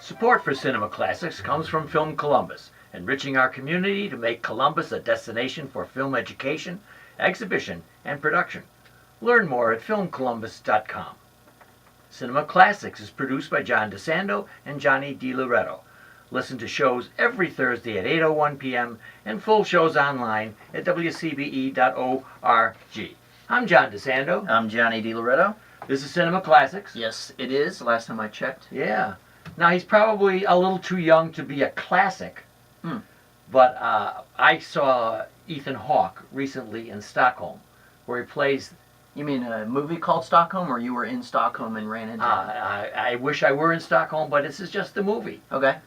Support for Cinema Classics comes from Film Columbus, enriching our community to make Columbus a destination for film education, exhibition, and production. Learn more at filmcolumbus.com. Cinema Classics is produced by John DeSando and Johnny DiLoretto. Listen to shows every Thursday at 8:01 p.m. and full shows online at WCBE.org. I'm John DeSando. I'm Johnny DiLoretto. This is Cinema Classics. Yes, it is. Last time I checked. Yeah. Now, he's probably a little too young to be a classic, but I saw Ethan Hawke recently in Stockholm, where he plays... You mean a movie called Stockholm, or you were in Stockholm and ran into it? I wish I were in Stockholm, but this is just the movie. Okay.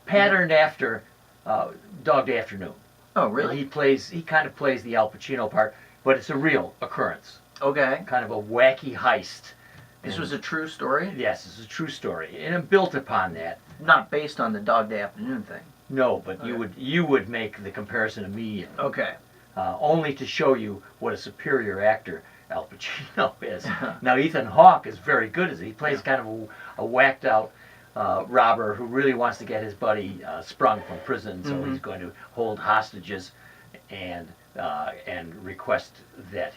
Patterned after Dog Day Afternoon. Oh, really? And he kind of plays the Al Pacino part, but it's a real occurrence. Okay. Kind of a wacky heist. This was a true story? Yes, it's a true story, and it built upon that. Not based on the Dog Day Afternoon thing? No, but Okay. you would make the comparison immediately. Okay. Only to show you what a superior actor Al Pacino is. Now, Ethan Hawke is very good as he plays kind of a whacked out robber who really wants to get his buddy sprung from prison, so he's going to hold hostages and request that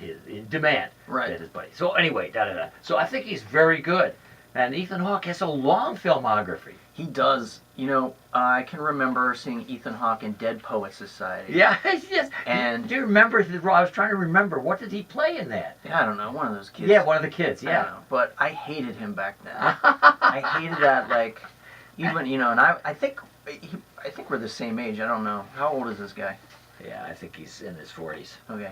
demand that his buddy. So anyway, So I think he's very good, and Ethan Hawke has a long filmography. He does. You know, I can remember seeing Ethan Hawke in Dead Poets Society. Yeah, yes. And do you remember? I was trying to remember. What did he play in that? Yeah, I don't know. One of those kids. Yeah, one of the kids. I don't Yeah. know, but I hated him back then. I hated that, like, even, you know, and I think we're the same age. I don't know. How old is this guy? Yeah, I think he's in his 40s. Okay.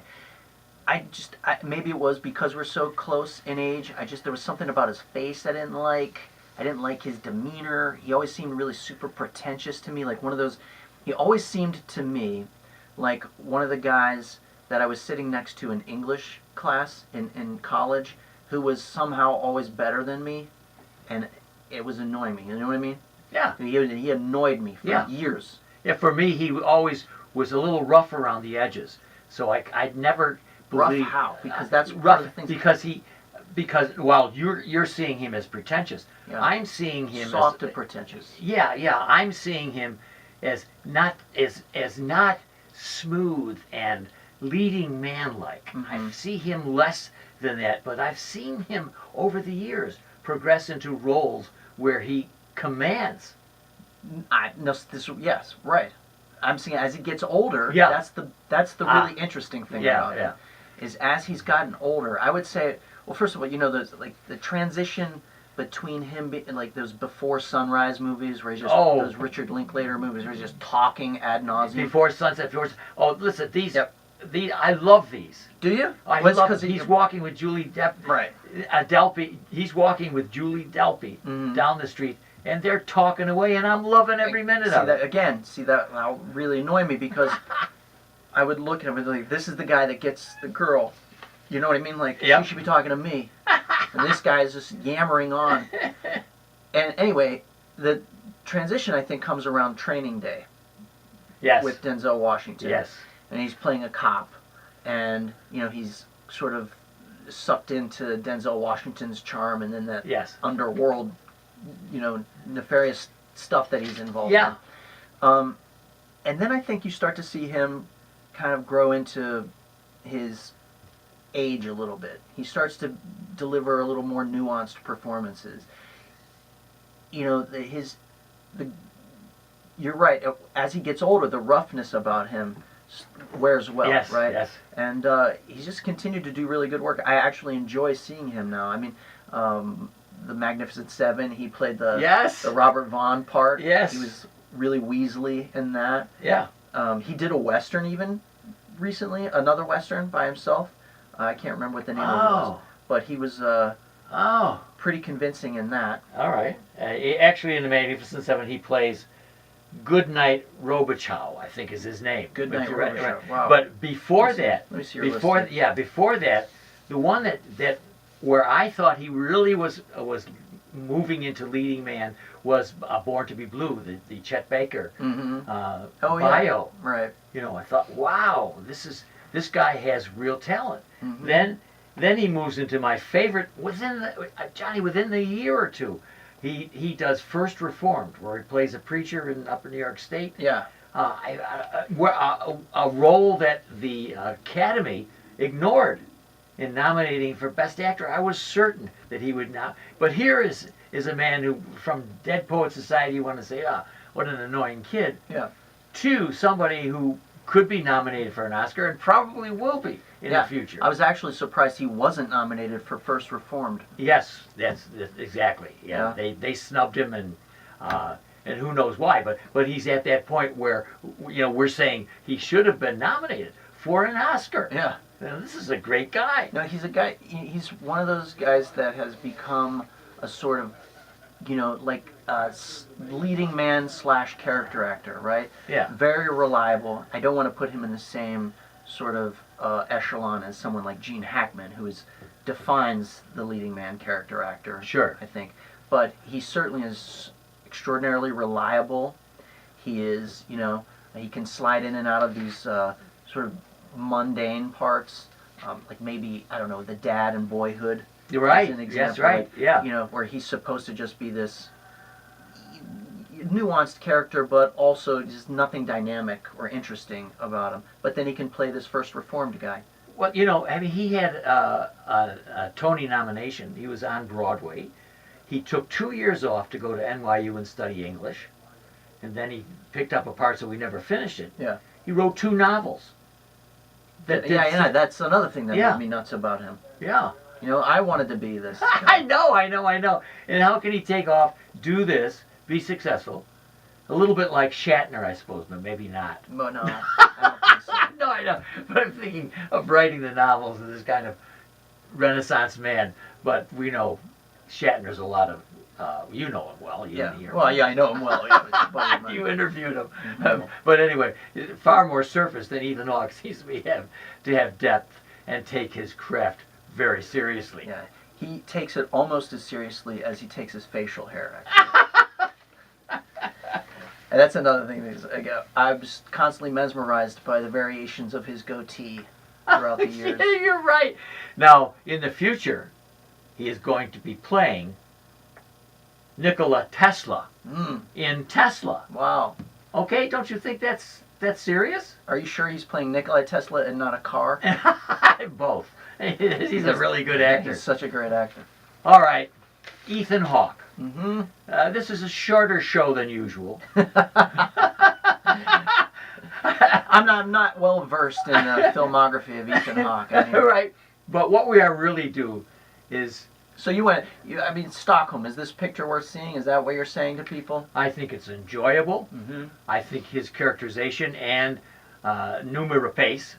Maybe it was because we're so close in age. There was something about his face I didn't like. I didn't like his demeanor. He always seemed really super pretentious to me. Like he always seemed to me like one of the guys that I was sitting next to in English class in college who was somehow always better than me. And it was annoying me. You know what I mean? Yeah. He annoyed me for years. Yeah, for me, he always was a little rough around the edges. So I'd never believe... Rough how? Because that's rough, one of the things... Because while you're seeing him as pretentious, Yeah. I'm seeing him soft as... and pretentious. Yeah, I'm seeing him as not smooth and leading man-like. I see him less than that, but I've seen him over the years progress into roles where he commands. Yes, right. I'm saying as he gets older, Yeah. that's the really interesting thing about Yeah. him. Is as he's gotten older, I would say, well, first of all, you know, there's like the transition between him like those Before Sunrise movies where he's just those Richard Linklater movies where he's just talking ad nauseum. Before Sunset. Listen, these I love these. Do you? I love because he's walking with Julie Delpy. He's walking with Julie Delpy down the street, and they're talking away, and I'm loving every minute of it. See that now really annoy me because I would look at him and be like, this is the guy that gets the girl. You know what I mean? Like, you should be talking to me. And this guy is just yammering on. And anyway, the transition, I think, comes around Training Day. Yes. With Denzel Washington. Yes. And he's playing a cop. And, you know, he's sort of sucked into Denzel Washington's charm and then that underworld, you know, nefarious stuff that he's involved in. And then I think you start to see him kind of grow into his age a little bit. He starts to deliver a little more nuanced performances. You know, you're right. As he gets older, the roughness about him wears well, right? Yes. And he's just continued to do really good work. I actually enjoy seeing him now. I mean, the Magnificent Seven, he played the Robert Vaughn part. Yes. He was really Weasley in that. Yeah. He did a Western even recently, another Western by himself. I can't remember what the name of it was, but he was pretty convincing in that. All right. Actually, in the Magnificent Seven, he plays Goodnight Robichaux, I think is his name. Goodnight Robichaux. Right. Wow. But before that, let me see your list. Before that, the one that where I thought he really was moving into leading man was Born to Be Blue, the Chet Baker bio. Right. You know, I thought, wow, this guy has real talent. Then he moves into my favorite within the year or two. He does First Reformed, where he plays a preacher in Upper New York State. Yeah. A role that the Academy ignored in nominating for Best Actor. I was certain that he would not. But here is a man who, from Dead Poets Society, you want to say, what an annoying kid. Yeah. To somebody who could be nominated for an Oscar and probably will be in the future. I was actually surprised he wasn't nominated for First Reformed. Yes, that's exactly. Yeah. They snubbed him, and who knows why. But he's at that point where we're saying he should have been nominated for an Oscar. Yeah. This is a great guy. No, he's a guy. He's one of those guys that has become a sort of, like leading man / character actor, right? Yeah. Very reliable. I don't want to put him in the same sort of echelon as someone like Gene Hackman, who defines the leading man character actor. Sure. I think, but he certainly is extraordinarily reliable. He is, he can slide in and out of these sort of mundane parts, like maybe, I don't know, the dad in Boyhood. You're right. As an example, that's right. like, Yeah. Where he's supposed to just be this nuanced character, but also just nothing dynamic or interesting about him. But then he can play this First Reformed guy. Well, he had a Tony nomination. He was on Broadway. He took 2 years off to go to NYU and study English, and then he picked up a part, so we never finished it. Yeah. He wrote 2 novels. That's another thing that made me nuts about him. Yeah. I wanted to be this. I know. And how can he take off, do this, be successful? A little bit like Shatner, I suppose, but maybe not. But no, I don't think so. No, I know. But I'm thinking of writing the novels of this kind of Renaissance man. But we know Shatner's a lot of, you know him well. I know him well. Yeah, you interviewed him. But anyway, far more surface than Ethan Hawke seems to have depth and take his craft very seriously. Yeah, he takes it almost as seriously as he takes his facial hair, actually. And that's another thing. I was constantly mesmerized by the variations of his goatee throughout the years. Yeah, you're right. Now, in the future, he is going to be playing Nikola Tesla in Tesla. Wow. Okay, don't you think that's serious? Are you sure he's playing Nikola Tesla and not a car? Both. He's a really good actor. He's such a great actor. All right, Ethan Hawke. Mm-hmm. This is a shorter show than usual. I'm not well versed in the filmography of Ethan Hawke. Right, but what we are really do is. So Stockholm, is this picture worth seeing? Is that what you're saying to people? I think it's enjoyable. Mm-hmm. I think his characterization and Noomi Rapace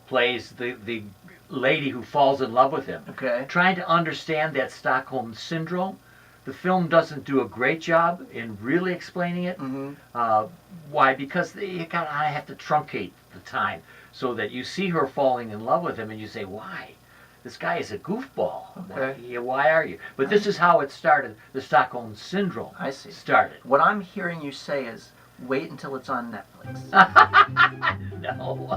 plays the lady who falls in love with him. Okay. Trying to understand that Stockholm syndrome. The film doesn't do a great job in really explaining it. Mm-hmm. Why? Because I have to truncate the time so that you see her falling in love with him and you say, why? This guy is a goofball. Okay. Why are you? But this is how it started. The Stockholm Syndrome started. What I'm hearing you say is, wait until it's on Netflix. No.